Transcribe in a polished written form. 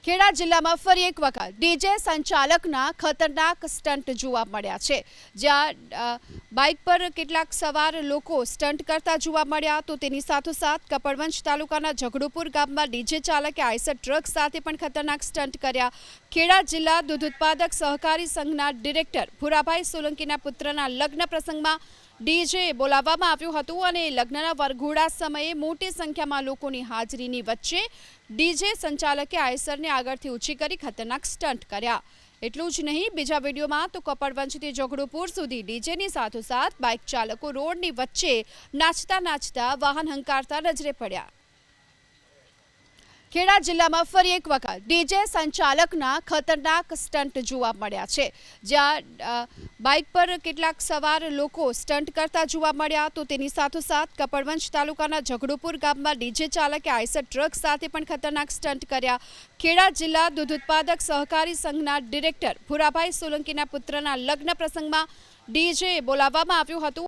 ખેડા જિલ્લામાં ફરી એક વખત ડીજે સંચાલકના ખતરનાક સ્ટન્ટ જોવા મળ્યા છે। જ્યાં બાઇક પર કેટલાક સવાર લોકો સ્ટન્ટ કરતા જોવા મળ્યા તો તેની સાથોસાથ કપડવંજ તાલુકાના ઝઘડુપુર ગામમાં ડીજે ચાલકે આઈસર ટ્રક સાથે પણ ખતરનાક સ્ટન્ટ કર્યા। ખેડા જિલ્લા દૂધ ઉત્પાદક સહકારી સંઘના ડિરેક્ટર ભુરાભાઈ સોલંકીના પુત્રના લગ્ન પ્રસંગમાં ડીજે બોલાવવામાં આવ્યું હતું અને લગ્નના વરઘોડા સમયે મોટી સંખ્યામાં લોકોની હાજરીની વચ્ચે ડીજે સંચાલકે આઈસરને આગળથી ઊંચી કરી ખતરનાક સ્ટન્ટ કર્યા। એટલું જ નહીં, બીજા વિડીયોમાં તો કપડવંજથી ઝઘડુપુર સુધી ડીજેની સાથોસાથ બાઇક ચાલકો રોડની વચ્ચે નાચતા નાચતા વાહન હંકારતા નજરે પડ્યા। ખેડા જિલ્લામાં ફરી એક વખત ડીજે સંચાલકના ખતરનાક સ્ટન્ટ જોવા મળ્યા છે। જ્યાં બાઇક પર કેટલાક સવાર લોકો સ્ટન્ટ કરતા જોવા મળ્યા તો તેની સાથોસાથ કપડવંજ તાલુકાના ઝઘડુપુર ગામમાં ડીજે ચાલકે આઈસર ટ્રક સાથે પણ ખતરનાક સ્ટન્ટ કર્યા। ખેડા જિલ્લા દૂધ ઉત્પાદક સહકારી સંઘના ડિરેક્ટર ભુરાભાઈ સોલંકીના પુત્રના લગ્ન પ્રસંગમાં ડીજે બોલાવવામાં આવ્યું હતું।